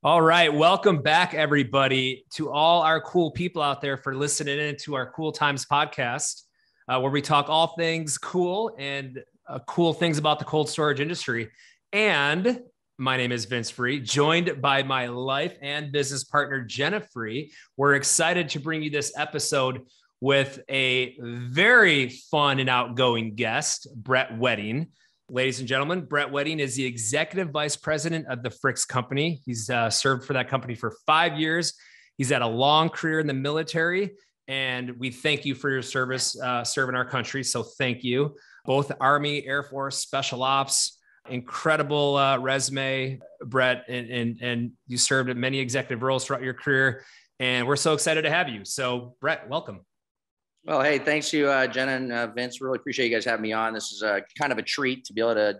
All right. Welcome back, everybody, to all our cool people out there for listening in to our Cool Times podcast, where we talk all things cool and cool things about the cold storage industry. And my name is Vince Free, joined by my life and business partner, Jenna Free. We're excited to bring you this episode with a very fun and outgoing guest, Bret Wedding. Ladies and gentlemen, Bret Wedding is the executive vice president of the Fricks Company. He's served for that company for 5 years. He's had a long career in the military, and we thank you for your service serving our country. So thank you. Both Army, Air Force, Special Ops, incredible resume, Bret, and you served in many executive roles throughout your career, and we're so excited to have you. So Bret, welcome. Well, hey, thanks you, Jenna and Vince. Really appreciate you guys having me on. This is kind of a treat to be able to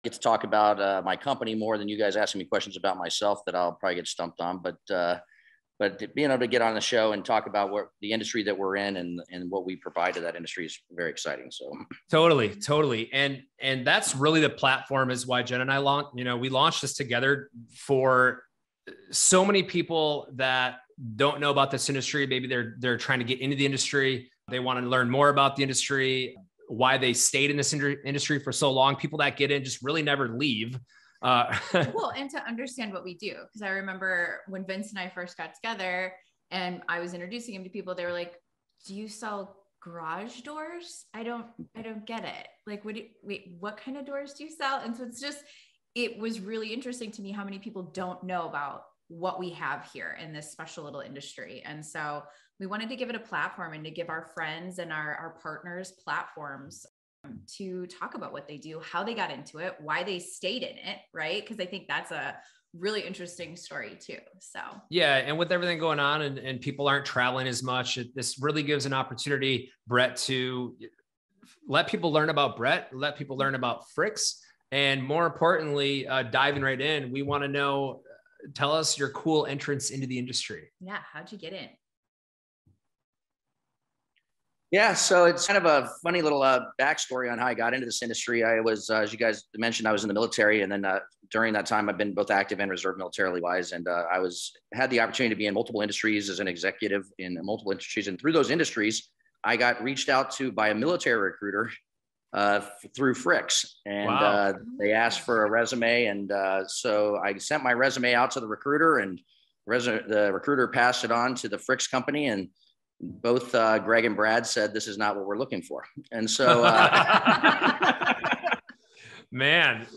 get to talk about my company more than you guys asking me questions about myself that I'll probably get stumped on. But being able to get on the show and talk about what the industry that we're in and what we provide to that industry is very exciting. So totally. And that's really the platform is why Jen and I we launched this together for so many people that don't know about this industry. Maybe they're trying to get into the industry. They want to learn more about the industry, why they stayed in this industry for so long. People that get in just really never leave. Well, and to understand what we do. Because I remember when Vince and I first got together and I was introducing him to people, they were like, do you sell garage doors? I don't get it. Like, what kind of doors do you sell? And so it was really interesting to me how many people don't know about what we have here in this special little industry. And so we wanted to give it a platform and to give our friends and our partners platforms to talk about what they do, how they got into it, why they stayed in it, right? Because I think that's a really interesting story too. So yeah, and with everything going on and people aren't traveling as much, this really gives an opportunity, Bret, to let people learn about Bret, let people learn about Fricks, and more importantly, diving right in, we want to know, tell us your cool entrance into the industry. Yeah. How'd you get in? yeah, so it's kind of a funny little backstory on how I got into this industry. I was, as you guys mentioned, I was in the military, and then during that time, I've been both active and reserve militarily wise, and I had the opportunity to be in multiple industries as an executive in multiple industries, and through those industries, I got reached out to by a military recruiter through Fricks, and wow. They asked for a resume, and so I sent my resume out to the recruiter, and the recruiter passed it on to the Fricks company, and both Greg and Brad said, this is not what we're looking for. And so, man,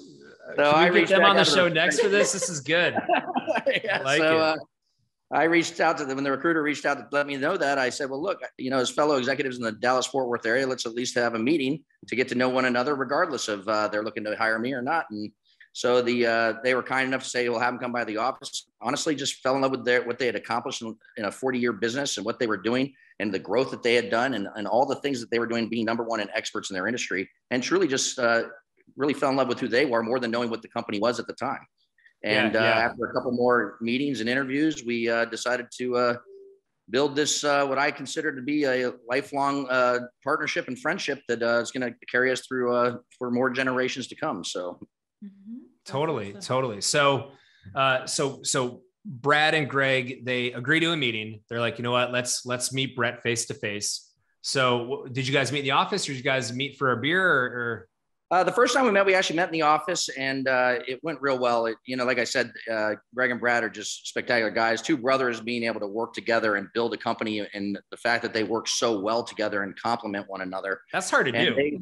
so I reached them on the show next for this. This is good. Yeah, I like it. I reached out to them when the recruiter reached out to let me know that. I said, well, look, as fellow executives in the Dallas-Fort Worth area, let's at least have a meeting to get to know one another, regardless of they're looking to hire me or not. And so they were kind enough to say, we'll have them come by the office. Honestly, just fell in love with what they had accomplished in a 40-year business and what they were doing and the growth that they had done and all the things that they were doing, being number one and experts in their industry, and truly just really fell in love with who they were more than knowing what the company was at the time. And after a couple more meetings and interviews, we decided to build this, what I consider to be a lifelong partnership and friendship that is going to carry us through for more generations to come. So. Mm-hmm. Totally. So Brad and Greg, they agree to a meeting. They're like, you know what, let's meet Bret face to face. So did you guys meet in the office, or did you guys meet for a beer or? The first time we met, we actually met in the office, and it went real well. Like I said, Greg and Brad are just spectacular guys. Two brothers being able to work together and build a company, and the fact that they work so well together and complement one another. That's hard to do.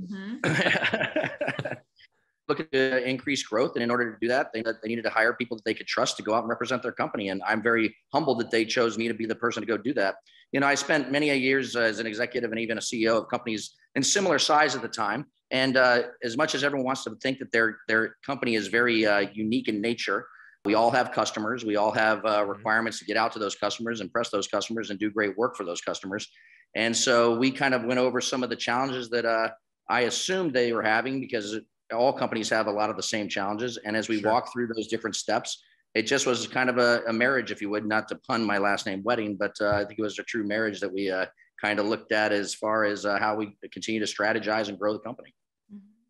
Looking to increase growth, and in order to do that, they needed to hire people that they could trust to go out and represent their company. And I'm very humbled that they chose me to be the person to go do that. I spent many years as an executive and even a CEO of companies in similar size at the time. And as much as everyone wants to think that their company is very unique in nature, we all have customers. We all have requirements to get out to those customers, impress those customers, and do great work for those customers. And so we kind of went over some of the challenges that I assumed they were having, because all companies have a lot of the same challenges. And as we walk through those different steps, it just was kind of a marriage, if you would, not to pun my last name, Wedding, but I think it was a true marriage that we kind of looked at as far as how we continue to strategize and grow the company.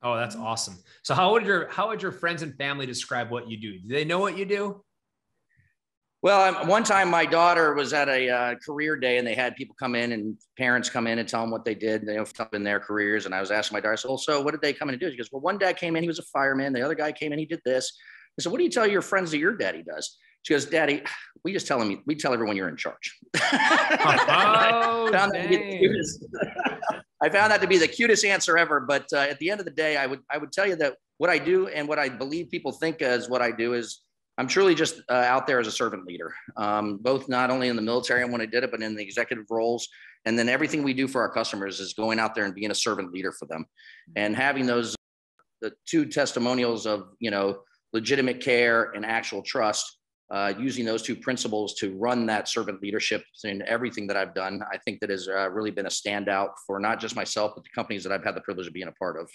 Oh, that's awesome. So how would your friends and family describe what you do? Do they know what you do? Well, one time my daughter was at a career day and they had people come in and parents come in and tell them what they did, in their careers. And I was asking my daughter, I said, well, so what did they come in and do? She goes, well, one dad came in, he was a fireman. The other guy came in, he did this. I said, what do you tell your friends that your daddy does? She goes, Daddy, we tell everyone you're in charge. Oh, I found that to be the cutest answer ever. But at the end of the day, I would tell you that what I do and what I believe people think as what I do is I'm truly just out there as a servant leader, both not only in the military and when I did it, but in the executive roles. And then everything we do for our customers is going out there and being a servant leader for them and having the two testimonials of, legitimate care and actual trust, using those two principles to run that servant leadership in everything that I've done. I think that has really been a standout for not just myself, but the companies that I've had the privilege of being a part of.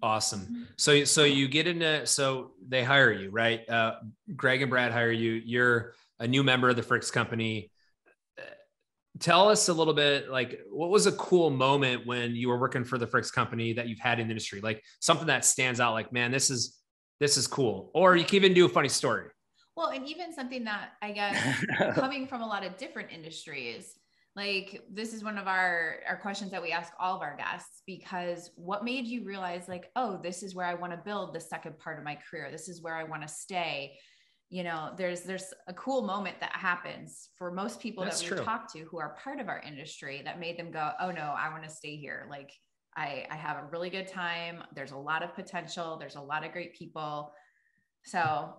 Awesome. So you get into, so they hire you, right? Greg and Brad hire you. You're a new member of the Fricks company. Tell us a little bit, like, what was a cool moment when you were working for the Fricks company that you've had in the industry? Like something that stands out, like, man, this is cool. Or you can even do a funny story. Well, and even something that I guess coming from a lot of different industries, like this is one of our questions that we ask all of our guests, because what made you realize like, oh, this is where I want to build the second part of my career. This is where I want to stay. There's a cool moment that happens for most people that we've talked to who are part of our industry that made them go, oh no, I want to stay here. Like I have a really good time. There's a lot of potential. There's a lot of great people. So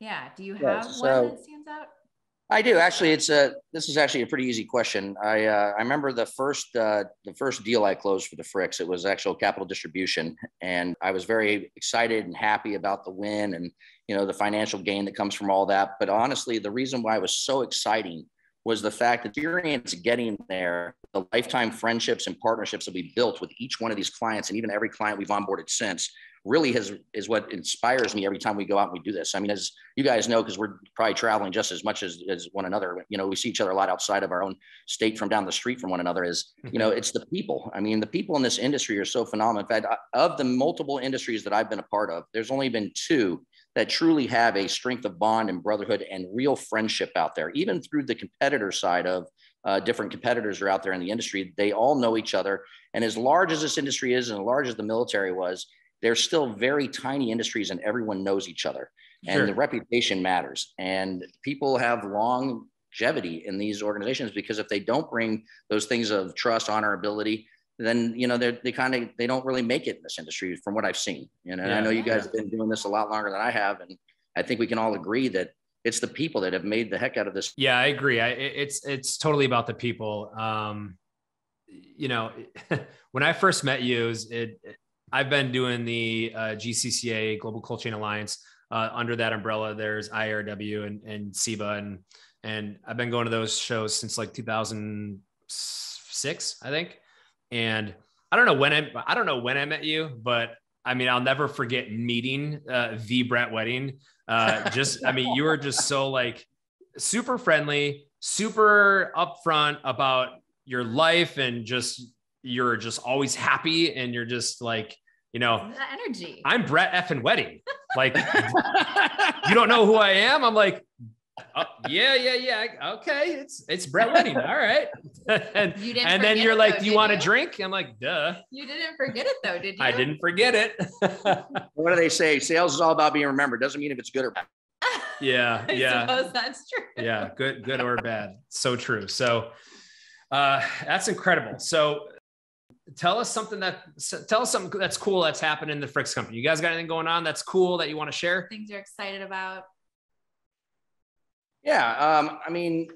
yeah. Do you have one that stands out? I do actually. This is actually a pretty easy question. I remember the first deal I closed for the Fricks. It was actual capital distribution, and I was very excited and happy about the win and the financial gain that comes from all that. But honestly, the reason why it was so exciting was the fact that the experience getting there, the lifetime friendships and partnerships that we built with each one of these clients, and even every client we've onboarded since, really is what inspires me every time we go out and we do this. I mean, as you guys know, because we're probably traveling just as much as one another, we see each other a lot outside of our own state from down the street from one another, it's the people. I mean, the people in this industry are so phenomenal. In fact, of the multiple industries that I've been a part of, there's only been two that truly have a strength of bond and brotherhood and real friendship out there, even through the competitor side of different competitors are out there in the industry. They all know each other. And as large as this industry is and as large as the military was, they're still very tiny industries and everyone knows each other. And the reputation matters. And people have longevity in these organizations because if they don't bring those things of trust, honorability, then, they don't really make it in this industry from what I've seen. And I know you guys have been doing this a lot longer than I have. And I think we can all agree that it's the people that have made the heck out of this. Yeah, I agree. It's totally about the people. When I first met you, I've been doing the GCCA Global Cold Chain Alliance. Under that umbrella, there's IRW and SEBA, and I've been going to those shows since like 2006, I think. And I don't know when I met you, but I mean, I'll never forget meeting the Bret Wedding. You were just so like super friendly, super upfront about your life, and you're just always happy. And you're just like, that energy. I'm Bret effing Wedding. Like, you don't know who I am? I'm like, oh, yeah. Okay. It's Bret Wedding. All right. and then you're like, do you want a drink? I'm like, duh. You didn't forget it though, did you? I didn't forget it. What do they say? Sales is all about being remembered. Doesn't mean if it's good or bad. Yeah. I suppose that's true. Yeah. Good or bad. So true. So that's incredible. So tell us something that's cool that's happened in the Fricks company. You guys got anything going on that's cool that you want to share? Things you're excited about? Yeah. When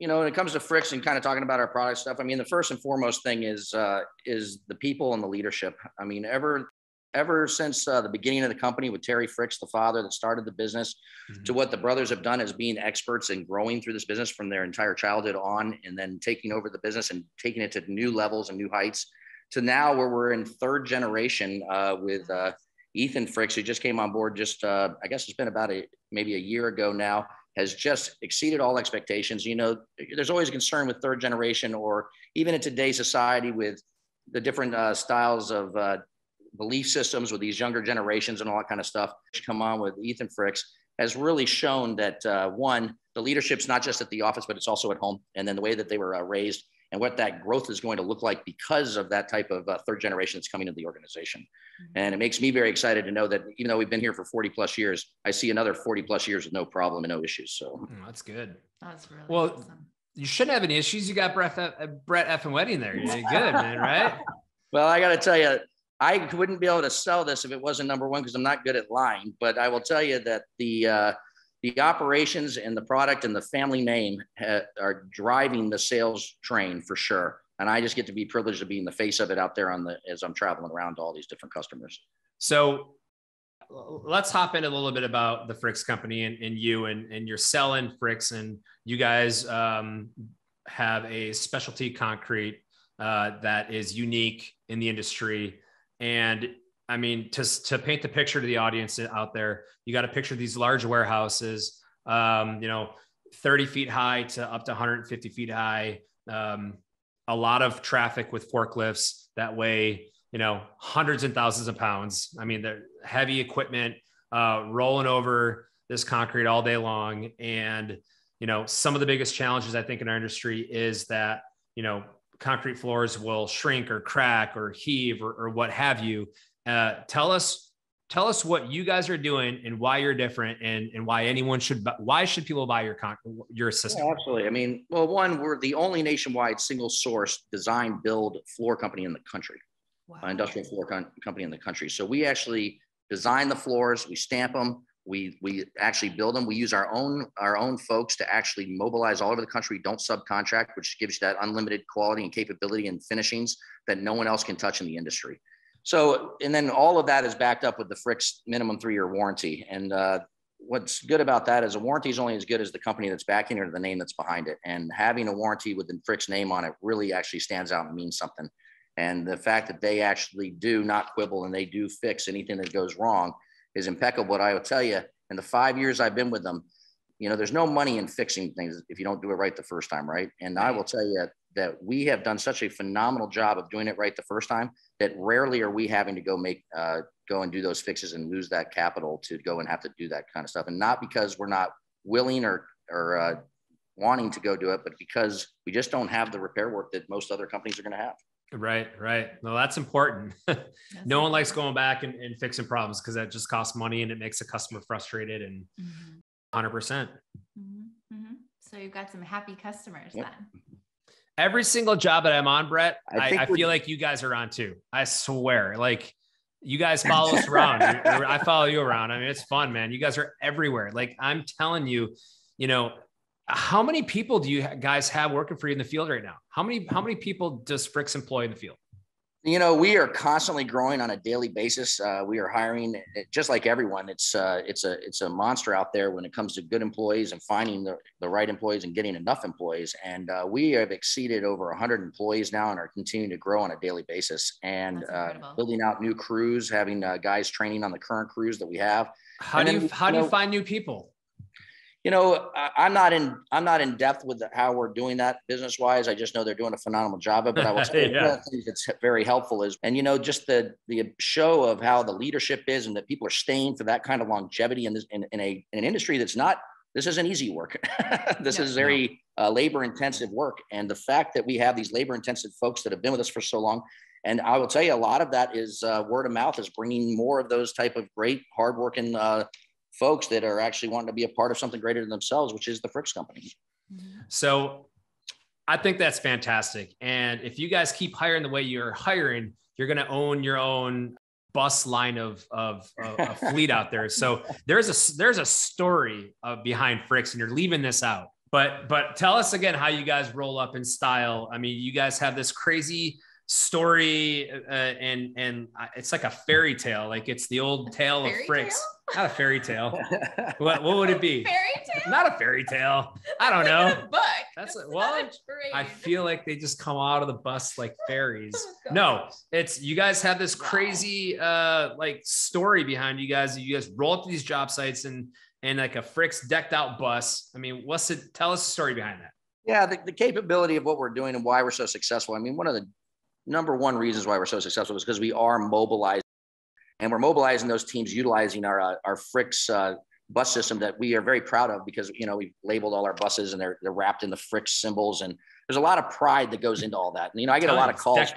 it comes to Fricks and kind of talking about our product stuff, the first and foremost thing is the people and the leadership. I mean, ever since the beginning of the company with Terry Fricks, the father that started the business, to what the brothers have done as being experts in growing through this business from their entire childhood on, and then taking over the business and taking it to new levels and new heights, to now where we're in third generation with Ethan Fricks, who just came on board I guess it's been about maybe a year ago now, has just exceeded all expectations. There's always a concern with third generation, or even in today's society with the different styles of belief systems with these younger generations and all that kind of stuff. Come on with Ethan Fricks has really shown that one, the leadership's not just at the office, but it's also at home. And then the way that they were raised and what that growth is going to look like because of that type of third generation that's coming into the organization. Mm-hmm. And it makes me very excited to know that even though we've been here for 40 plus years, I see another 40 plus years with no problem and no issues. So that's good. That's really awesome. You shouldn't have any issues. You got Bret F. Wedding there. You're good, man, right? Well, I got to tell you, I wouldn't be able to sell this if it wasn't number one because I'm not good at lying. But I will tell you that the operations and the product and the family name are driving the sales train for sure. And I just get to be privileged to be in the face of it out there as I'm traveling around to all these different customers. So let's hop in a little bit about the Fricks company and you and you're selling Fricks, and you guys have a specialty concrete that is unique in the industry. And I mean, to paint the picture to the audience out there, you got to picture these large warehouses, 30 feet high to up to 150 feet high, a lot of traffic with forklifts that weigh, hundreds and thousands of pounds. I mean, they're heavy equipment, rolling over this concrete all day long. And, some of the biggest challenges I think in our industry is that, concrete floors will shrink or crack or heave or what have you. Tell us what you guys are doing and why you're different and why why should people buy your system? Yeah, absolutely. I mean, well, one, we're the only nationwide single source design build floor company in the country. Wow. Industrial floor company in the country. So we actually design the floors, we stamp them, we actually build them. We use our own folks to actually mobilize all over the country. Don't subcontract, which gives you that unlimited quality and capability and finishings that no one else can touch in the industry. So, and then all of that is backed up with the Fricks minimum 3-year warranty. And what's good about that is a warranty is only as good as the company that's backing it or the name that's behind it. And having a warranty with the Fricks name on it really actually stands out and means something. And the fact that they actually do not quibble and they do fix anything that goes wrong is impeccable. But I will tell you, in the 5 years I've been with them, there's no money in fixing things if you don't do it right the first time, right? And I will tell you that we have done such a phenomenal job of doing it right the first time that rarely are we having to go and do those fixes and lose that capital to go and have to do that kind of stuff. And not because we're not willing or wanting to go do it, but because we just don't have the repair work that most other companies are going to have. Right. No, that's important. No one likes going back and fixing problems because that just costs money and it makes the customer frustrated and 100%. Mm-hmm. So you've got some happy customers then. Every single job that I'm on, Bret, I feel like you guys are on too. I swear, like you guys follow us around. I follow you around. I mean, it's fun, man. You guys are everywhere. Like I'm telling you, how many people do you guys have working for you in the field right now? How many people does Fricks employ in the field? We are constantly growing on a daily basis. We are hiring just like everyone. It's a monster out there when it comes to good employees and finding the right employees and getting enough employees. And we have exceeded over 100 employees now and are continuing to grow on a daily basis and building out new crews, having guys training on the current crews that we have. How do you find new people? I'm not in depth with how we're doing that business wise. I just know they're doing a phenomenal job of it. But I will say one of the things that's very helpful is, and just the show of how the leadership is and that people are staying for that kind of longevity in an industry that's not, this isn't easy work. This is very labor intensive work. And the fact that we have these labor intensive folks that have been with us for so long, and I will tell you a lot of that is word of mouth is bringing more of those type of great hardworking folks that are actually wanting to be a part of something greater than themselves, which is the Fricks company. So I think that's fantastic. And if you guys keep hiring the way you're hiring, you're going to own your own bus line of a fleet out there. So there's a story behind Fricks, and you're leaving this out, but tell us again how you guys roll up in style. I mean, you guys have this crazy story and it's like a fairy tale. Like it's the old tale of Fricks. Not a fairy tale. What would it be? Fairy tale? Not a fairy tale. I don't know. A book. That's I feel like they just come out of the bus like fairies. No, it's you guys have this crazy like story behind you guys. You guys roll up to these job sites and like a Fricks decked out bus. I mean, tell us the story behind that. Yeah, the capability of what we're doing and why we're so successful. I mean, one of the number one reasons why we're so successful is because we are mobilized. And we're mobilizing those teams, utilizing our Fricks bus system that we are very proud of because, you know, we've labeled all our buses and they're wrapped in the Frick symbols. And there's a lot of pride that goes into all that. And, you know, I get a lot of calls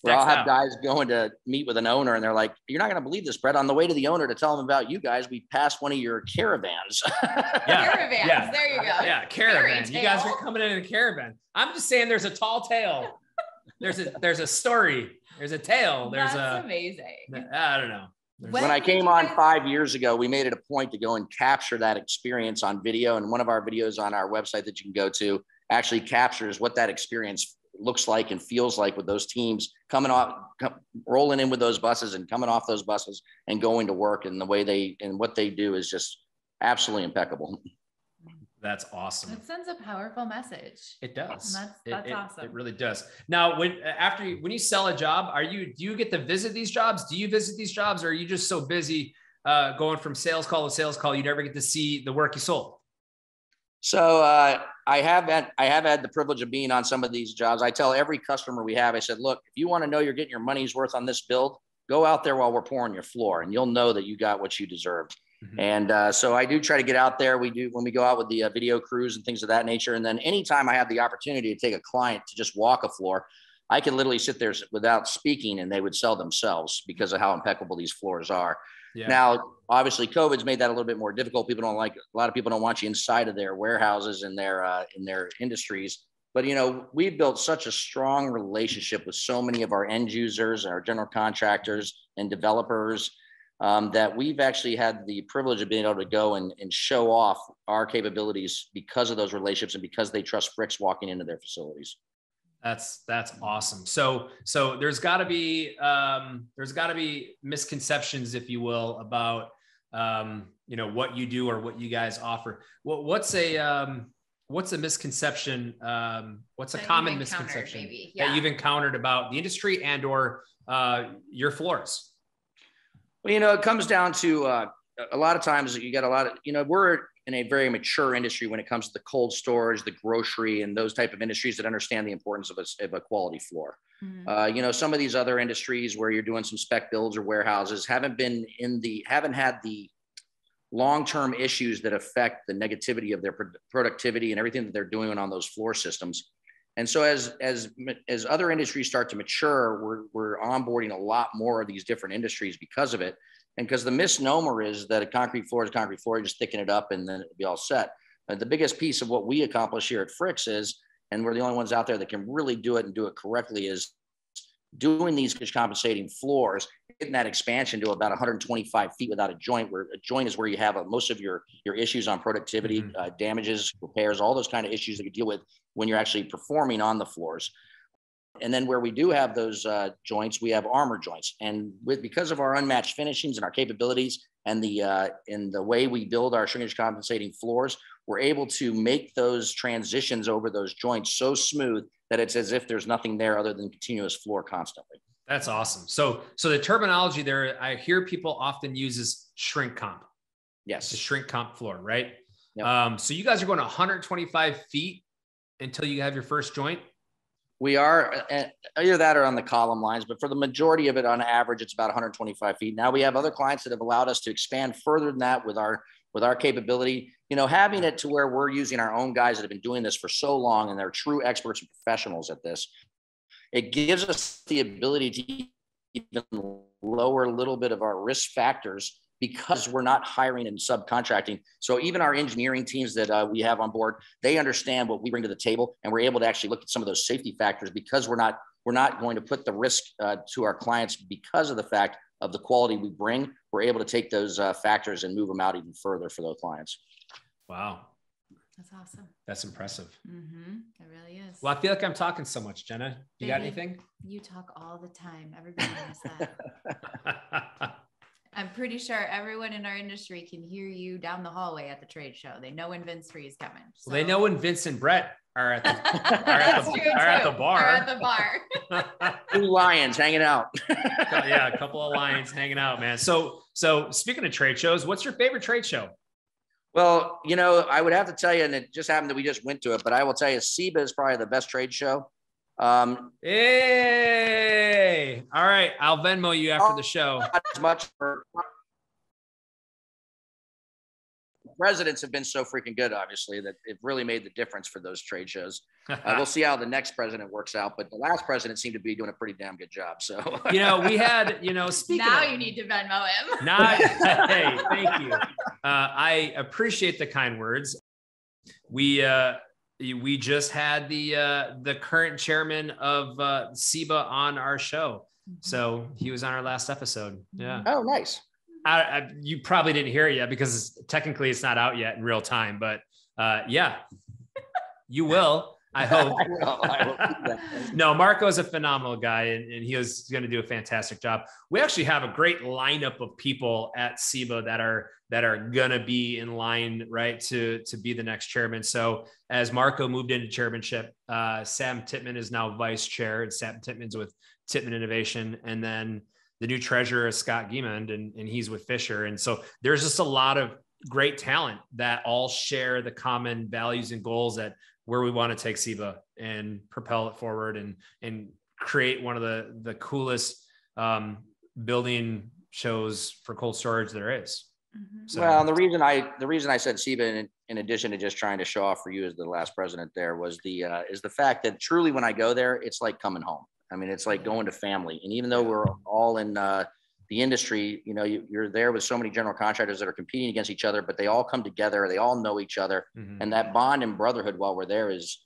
where I'll have guys going to meet with an owner and they're like, you're not going to believe this, Bret. On the way to the owner to tell him about you guys, we passed one of your caravans. Caravans. Yeah. There you go. Yeah. Caravan. You guys are coming in a caravan. I'm just saying there's a tall tale. There's a story. There's a tale. That's amazing. I don't know. When I came on 5 years ago, we made it a point to go and capture that experience on video. And one of our videos on our website that you can go to actually captures what that experience looks like and feels like with those teams rolling in with those buses and coming off those buses and going to work. And the way what they do is just absolutely impeccable. That's awesome. It sends a powerful message. It does. And that's awesome. It really does. Now, when you sell a job, do you get to visit these jobs? Do you visit these jobs, or are you just so busy going from sales call to sales call, you never get to see the work you sold? So I have had the privilege of being on some of these jobs. I tell every customer we have, I said, look, if you want to know you're getting your money's worth on this build, go out there while we're pouring your floor, and you'll know that you got what you deserved. Mm-hmm. And so I do try to get out there. We do when we go out with the video crews and things of that nature. And then anytime I have the opportunity to take a client to just walk a floor, I can literally sit there without speaking and they would sell themselves because of how impeccable these floors are. Yeah. Now, obviously, COVID's made that a little bit more difficult. A lot of people don't want you inside of their warehouses and in their industries. But, you know, we've built such a strong relationship with so many of our end users, our general contractors and developers, that we've actually had the privilege of being able to go and show off our capabilities because of those relationships and because they trust Frick's walking into their facilities. That's awesome. So there's got to be misconceptions, if you will, about what you do or what you guys offer. What's a misconception? What's a common misconception that you've encountered about the industry and or your floors? Well, it comes down to a lot of times you got a lot of, we're in a very mature industry when it comes to the cold storage, the grocery, and those type of industries that understand the importance of a quality floor. Mm-hmm. Some of these other industries where you're doing some spec builds or warehouses haven't had the long-term issues that affect the negativity of their productivity and everything that they're doing on those floor systems. And so as other industries start to mature, we're onboarding a lot more of these different industries because of it. And because the misnomer is that a concrete floor is a concrete floor, you just thicken it up and then it'll be all set. But the biggest piece of what we accomplish here at Frick's is, and we're the only ones out there that can really do it and do it correctly, is doing these compensating floors, getting that expansion to about 125 feet without a joint, where a joint is where you have most of your issues on productivity, mm-hmm. Damages, repairs, all those kind of issues that you deal with when you're actually performing on the floors. And then where we do have those joints, we have armor joints. And because of our unmatched finishings and our capabilities and the way we build our shrinkage compensating floors, we're able to make those transitions over those joints so smooth that it's as if there's nothing there other than continuous floor constantly. That's awesome. So the terminology there, I hear people often use is shrink comp. Yes. The shrink comp floor, right? Yep. So you guys are going 125 feet until you have your first joint? We are either that or on the column lines, but for the majority of it, on average, it's about 125 feet. Now we have other clients that have allowed us to expand further than that with our capability. Having it to where we're using our own guys that have been doing this for so long and they're true experts and professionals at this. It gives us the ability to even lower a little bit of our risk factors because we're not hiring and subcontracting. So even our engineering teams that we have on board, they understand what we bring to the table, and we're able to actually look at some of those safety factors because we're not going to put the risk to our clients because of the fact of the quality we bring. We're able to take those factors and move them out even further for those clients. Wow. That's awesome. That's impressive. Mm-hmm. It really is. Well, I feel like I'm talking so much, Jenna. You got anything? You talk all the time. Everybody knows that. I'm pretty sure everyone in our industry can hear you down the hallway at the trade show. They know when Vince 3 is coming. So. Well, they know when Vince and Bret are at the bar. Are at the bar. 2 lions hanging out. Yeah, a couple of lions hanging out, man. So speaking of trade shows, what's your favorite trade show? Well, I would have to tell you, and it just happened that we just went to it, but I will tell you, SEBA is probably the best trade show. Hey, all right. I'll Venmo you after the show. As much for presidents have been so freaking good, obviously, that it really made the difference for those trade shows. We'll see how the next president works out, but the last president seemed to be doing a pretty damn good job. So, we had, speaking now of, you need to Venmo him. Hey, thank you. I appreciate the kind words. We just had the current chairman of SIBA on our show. So he was on our last episode. Yeah. Oh, nice. You probably didn't hear it yet because technically it's not out yet in real time, but yeah, you will. I hope. I will. No, Marco's a phenomenal guy, and he was going to do a fantastic job. We actually have a great lineup of people at SIBA that are going to be in line, right, to be the next chairman. So as Marco moved into chairmanship, Sam Titman is now vice chair, and Sam Titman's with Titman Innovation, and then the new treasurer is Scott Giemond, and he's with Fisher. And so there's just a lot of great talent that all share the common values and goals that where we want to take SIBA and propel it forward and create one of the coolest building shows for cold storage there is. Mm-hmm. So, well, the reason I said SIBA, in addition to just trying to show off for you as the last president there, was is the fact that truly when I go there, it's like coming home. I mean, it's like going to family. And even though we're all in the industry, you're there with so many general contractors that are competing against each other, but they all come together. They all know each other. Mm-hmm. And that bond and brotherhood while we're there is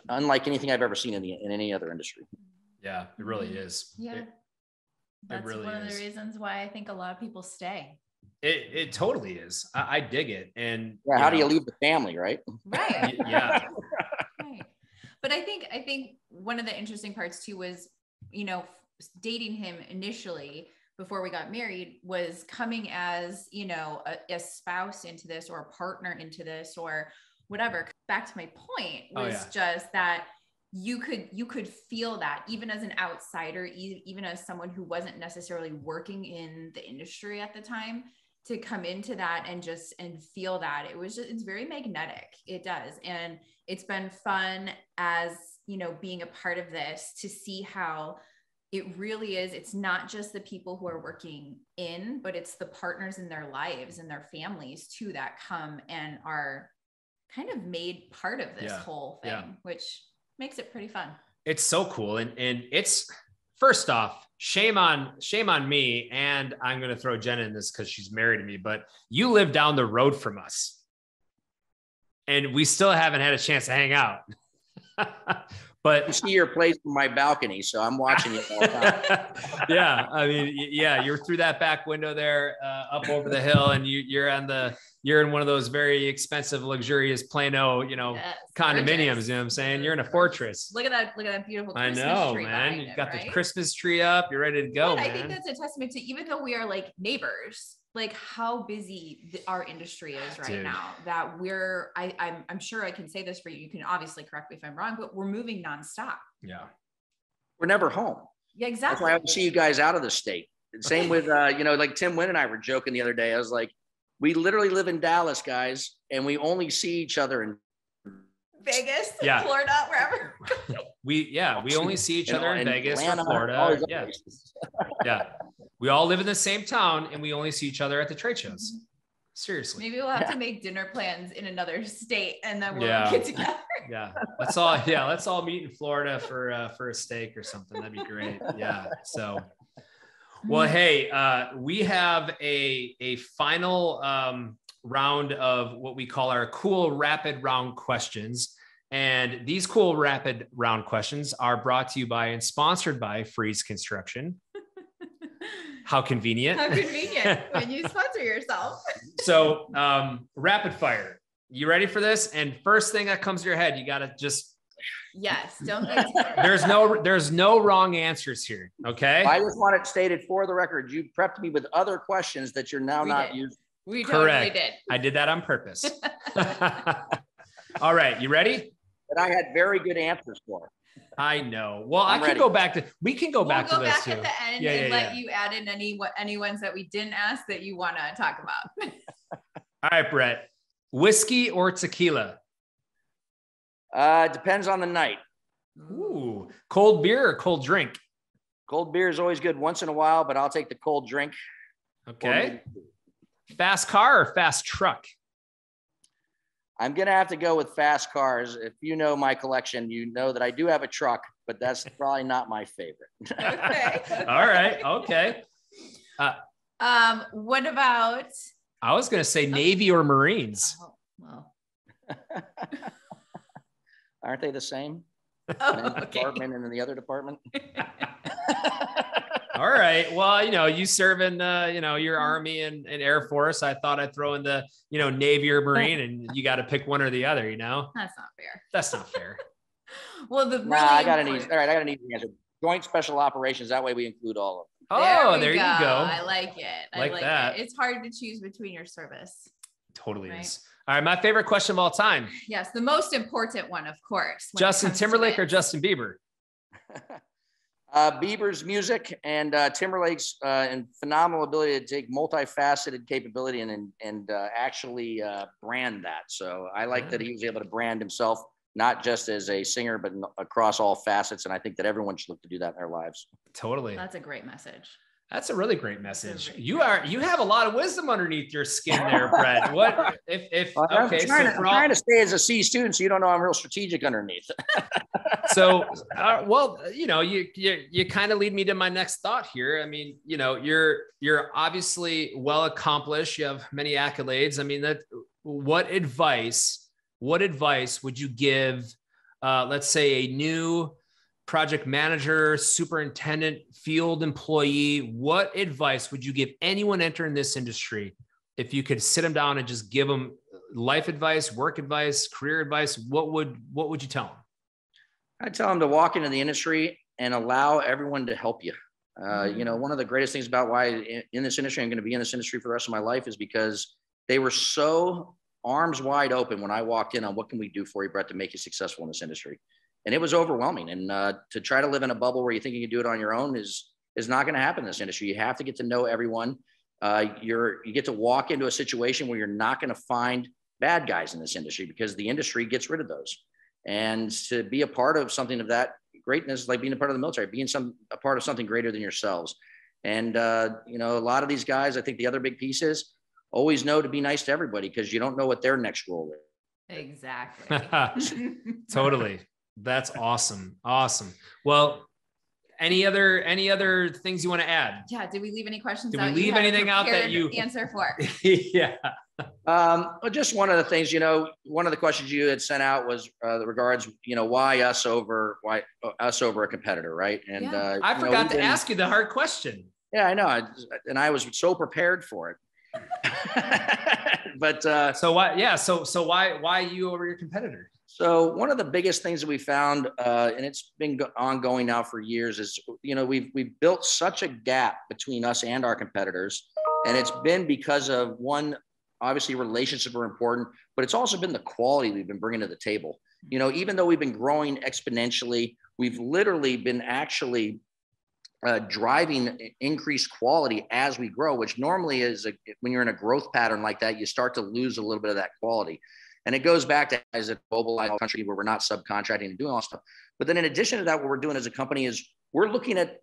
unlike anything I've ever seen in any other industry. Yeah, it really is. Yeah. That's really one of the reasons why I think a lot of people stay. It totally is. I dig it. And how do you leave the family, right? Right. Yeah. Right. But I think one of the interesting parts too was, dating him initially before we got married was coming as, a spouse into this or a partner into this or whatever. Back to my point was just that you could feel that even as an outsider, even as someone who wasn't necessarily working in the industry at the time, to come into that and feel that it's very magnetic. It does. And it's been fun as, being a part of this to see how it really is. It's not just the people who are working in, but it's the partners in their lives and their families too, that come and are kind of made part of this whole thing, which makes it pretty fun. It's so cool. And it's, first off, shame on me. And I'm going to throw Jenna in this because she's married to me, but you live down the road from us and we still haven't had a chance to hang out. But I see your place from my balcony, so I'm watching it all the time. Yeah, I mean, you're through that back window there, up over the hill, and you're in one of those very expensive, luxurious Plano, condominiums. You know what I'm saying? You're in a fortress. Look at that beautiful Christmas tree. Man. You've got the Christmas tree up. You're ready to go, man. I think that's a testament to, even though we are like neighbors, like how busy our industry is right now, that I'm sure I can say this for you. You can obviously correct me if I'm wrong, but we're moving nonstop. Yeah. We're never home. Yeah, exactly. That's why I would see you guys out of the state. Same with, like Tim Wynn and I were joking the other day. I was like, we literally live in Dallas, guys, and we only see each other in Vegas, Florida, wherever. We only see each other in Vegas or Florida. Yeah. We all live in the same town and we only see each other at the trade shows. Seriously. Maybe we'll have to make dinner plans in another state and then we'll get together. Yeah. Let's all meet in Florida for a steak or something. That'd be great. Yeah. So, well, hey, we have a final round of what we call our cool rapid round questions. And these cool rapid round questions are brought to you by and sponsored by Freeze Construction. How convenient. How convenient when you sponsor yourself. So rapid fire. You ready for this? And first thing that comes to your head, you got to just. Yes. Don't get There's no wrong answers here. Okay. I just want it stated for the record. You prepped me with other questions that you're now not using. We totally did. I did that on purpose. All right. You ready? That I had very good answers for. I know. Well, we can go back to this too. At the end and let you add in any ones that we didn't ask that you want to talk about. All right, Bret. Whiskey or tequila? Depends on the night. Ooh, cold beer or cold drink? Cold beer is always good once in a while, but I'll take the cold drink. Okay. Fast car or fast truck? I'm going to have to go with fast cars. If you know my collection, you know that I do have a truck, but that's probably not my favorite. Okay. All right. Okay. What about? I was going to say Navy or Marines. Oh, well. Aren't they the same? Oh, One department and then the other department. All right. Well, you serve in, your Army and Air Force. I thought I'd throw in the, Navy or Marine, and you got to pick one or the other, That's not fair. That's not fair. Well, I got an easy answer. Joint Special Operations. That way we include all of them. Oh, there you go. I like it. I like that. It's hard to choose between your service. Totally right? is. All right. My favorite question of all time. Yes. The most important one, of course. Justin Timberlake or Justin Bieber? Bieber's music and Timberlake's and phenomenal ability to take multifaceted capability and actually brand that. So I like that he was able to brand himself, not just as a singer, but across all facets. And I think that everyone should look to do that in their lives. Totally. That's a great message. That's a really great message. You have a lot of wisdom underneath your skin there, Bret. What if I'm trying to stay as a C student, so you don't know I'm real strategic underneath. So, you kind of lead me to my next thought here. I mean, you're obviously well accomplished. You have many accolades. I mean, what advice would you give, let's say, a new project manager, superintendent, field employee? What advice would you give anyone entering this industry? If you could sit them down and just give them life advice, work advice, career advice, what would you tell them? I'd tell them to walk into the industry and allow everyone to help you. One of the greatest things about why in this industry, I'm going to be in this industry for the rest of my life, is because they were so arms wide open when I walked in on what can we do for you, Bret, to make you successful in this industry. And it was overwhelming. And to try to live in a bubble where you think you can do it on your own is not going to happen in this industry. You have to get to know everyone. You get to walk into a situation where you're not going to find bad guys in this industry, because the industry gets rid of those. And to be a part of something of that greatness, like being a part of the military, being a part of something greater than yourselves. And, a lot of these guys, I think the other big piece is always know to be nice to everybody, because you don't know what their next role is. Exactly. Totally. That's awesome. Awesome. Well, any other things you want to add? Yeah. Did we leave any questions? Did we leave anything out that you answer for? Yeah. Just one of the things, one of the questions you had sent out was regards, why us over a competitor, right? And yeah. I forgot to ask you the hard question. Yeah, I know, and I was so prepared for it. But so why? Yeah, so why you over your competitor? So one of the biggest things that we found, and it's been ongoing now for years, is we've built such a gap between us and our competitors, and it's been because of one. Obviously, relationships are important, but it's also been the quality we've been bringing to the table. Even though we've been growing exponentially, we've literally been actually driving increased quality as we grow, which normally is when you're in a growth pattern like that, you start to lose a little bit of that quality. And it goes back to as a globalized country where we're not subcontracting and doing all stuff. But then in addition to that, what we're doing as a company is we're looking at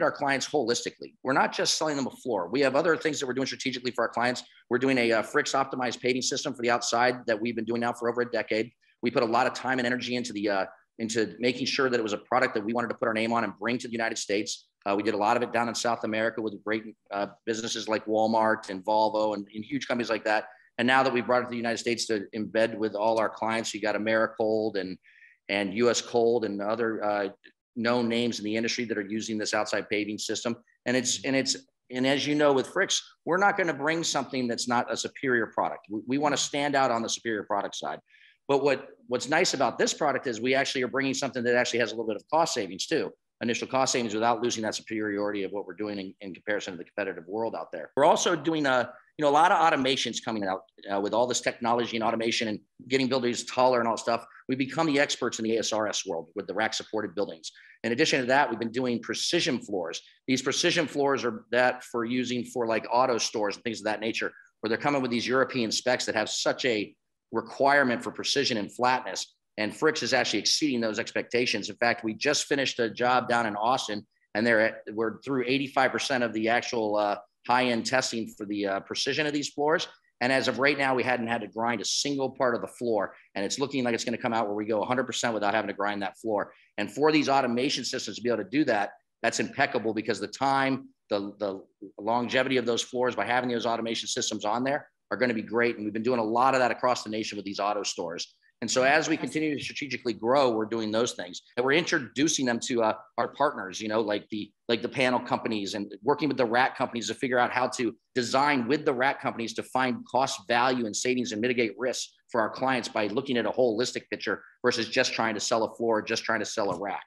our clients holistically. We're not just selling them a floor. We have other things that we're doing strategically for our clients. We're doing a Fricks optimized paving system for the outside that we've been doing now for over a decade. We put a lot of time and energy into making sure that it was a product that we wanted to put our name on and bring to the United States. We did a lot of it down in South America with great businesses like Walmart and Volvo and huge companies like that. And now that we brought it to the United States to embed with all our clients, you got AmeriCold and US Cold and other known names in the industry that are using this outside paving system. And as you know, with Fricks, we're not going to bring something that's not a superior product. We want to stand out on the superior product side. But what's nice about this product is we actually are bringing something that actually has a little bit of cost savings too. Initial cost savings without losing that superiority of what we're doing in comparison to the competitive world out there. We're also doing a lot of automations coming out with all this technology and automation and getting buildings taller and all stuff. We become the experts in the ASRS world with the rack supported buildings. In addition to that, we've been doing precision floors. These precision floors are for using for like auto stores and things of that nature, where they're coming with these European specs that have such a requirement for precision and flatness. And Fricks is actually exceeding those expectations. In fact, we just finished a job down in Austin, and we're through 85% of the actual high-end testing for the precision of these floors. And as of right now, we hadn't had to grind a single part of the floor. And it's looking like it's going to come out where we go 100% without having to grind that floor. And for these automation systems to be able to do that, that's impeccable, because the time, the longevity of those floors by having those automation systems on there are going to be great. And we've been doing a lot of that across the nation with these auto stores. And so as we continue to strategically grow, we're doing those things, and we're introducing them to our partners, you know, like the panel companies, and working with the rack companies to figure out how to design with the rack companies to find cost, value, and savings and mitigate risks for our clients by looking at a holistic picture versus just trying to sell a floor, just trying to sell a rack.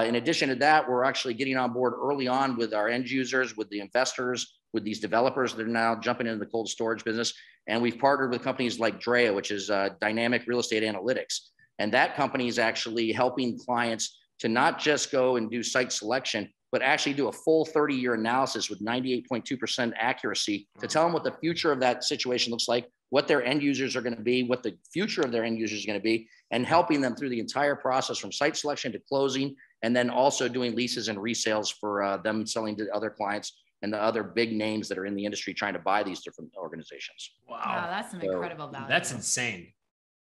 In addition to that, we're actually getting on board early on with our end users, with the investors, with these developers that are now jumping into the cold storage business. And we've partnered with companies like Drea, which is Dynamic Real Estate Analytics. And that company is actually helping clients to not just go and do site selection, but actually do a full 30-year analysis with 98.2% accuracy to tell them what the future of that situation looks like, what their end users are going to be, what the future of their end users is going to be, and helping them through the entire process from site selection to closing, and then also doing leases and resales for them selling to other clients and the other big names that are in the industry trying to buy these different organizations. Wow, that's some incredible value. That's insane.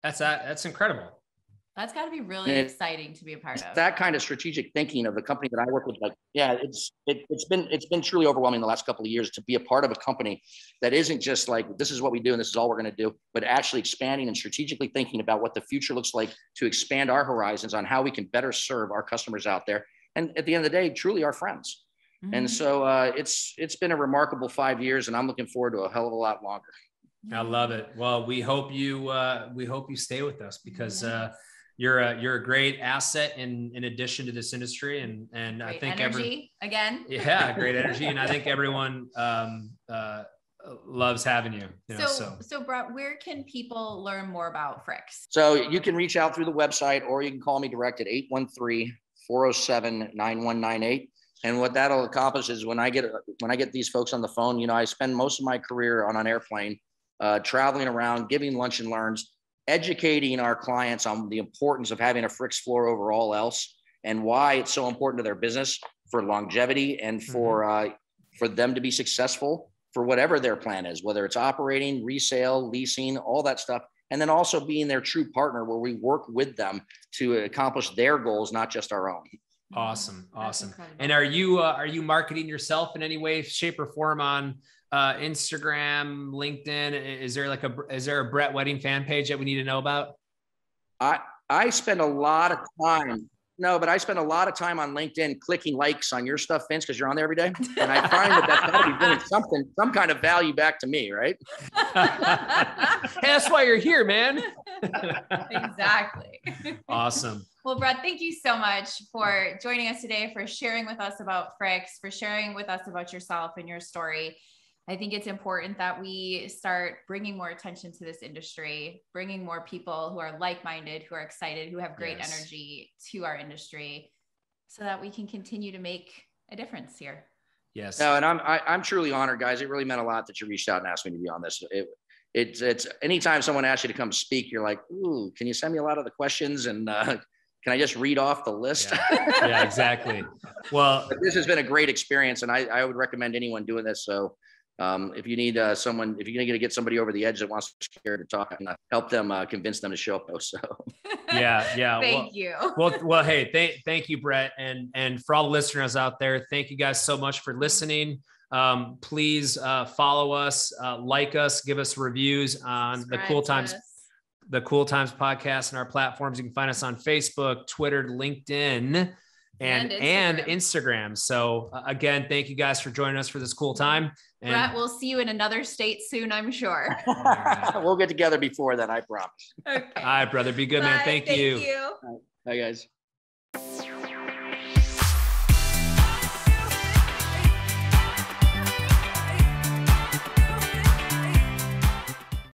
That's incredible. That's got to be really exciting to be a part of. That kind of strategic thinking of the company that I work with, like, yeah, it's been truly overwhelming the last couple of years to be a part of a company that isn't just like, this is what we do and this is all we're going to do, but actually expanding and strategically thinking about what the future looks like to expand our horizons on how we can better serve our customers out there. And at the end of the day, truly our friends. Mm-hmm. And so it's been a remarkable 5 years, and I'm looking forward to a hell of a lot longer. I love it. Well, we hope you stay with us, because you're a great asset in addition to this industry, and great I think energy again. Yeah, great energy, and I think everyone loves having you. So Bret, where can people learn more about Fricks? So you can reach out through the website, or you can call me direct at 813-407-9198. And what that'll accomplish is when I get these folks on the phone, you know, I spend most of my career on an airplane, traveling around, giving lunch and learns, educating our clients on the importance of having a Fricks floor over all else, and why it's so important to their business for longevity and for them to be successful for whatever their plan is, whether it's operating, resale, leasing, all that stuff. And then also being their true partner, where we work with them to accomplish their goals, not just our own. Awesome. And are you marketing yourself in any way, shape, or form on Instagram, LinkedIn? Is there a Bret Wedding fan page that we need to know about? I spend a lot of time. No, but I spend a lot of time on LinkedIn clicking likes on your stuff, Vince, because you're on there every day. And I find that's got to be bringing some kind of value back to me, right? Hey, that's why you're here, man. Exactly. Awesome. Well, Bret, thank you so much for joining us today, for sharing with us about Fricks, for sharing with us about yourself and your story. I think it's important that we start bringing more attention to this industry, bringing more people who are like-minded, who are excited, who have great energy to our industry, so that we can continue to make a difference here. Yes. No, and I'm truly honored, guys. It really meant a lot that you reached out and asked me to be on this. It's anytime someone asks you to come speak, you're like, ooh, can you send me a lot of the questions, and can I just read off the list? Yeah, exactly. Well, but this has been a great experience, and I would recommend anyone doing this. So if you need someone, if you're going to get somebody over the edge that wants to scared to talk, help them convince them to show up. So yeah. Thank you. Well, hey, thank you, Bret, and for all the listeners out there, thank you guys so much for listening. Please follow us, like us, give us reviews on the Cool Times podcast and our platforms. You can find us on Facebook, Twitter, LinkedIn, and Instagram. So again, thank you guys for joining us for this cool time. And Bret, we'll see you in another state soon, I'm sure. We'll get together before then, I promise. Okay. All right, brother. Be good, man. Thank you. Bye, guys.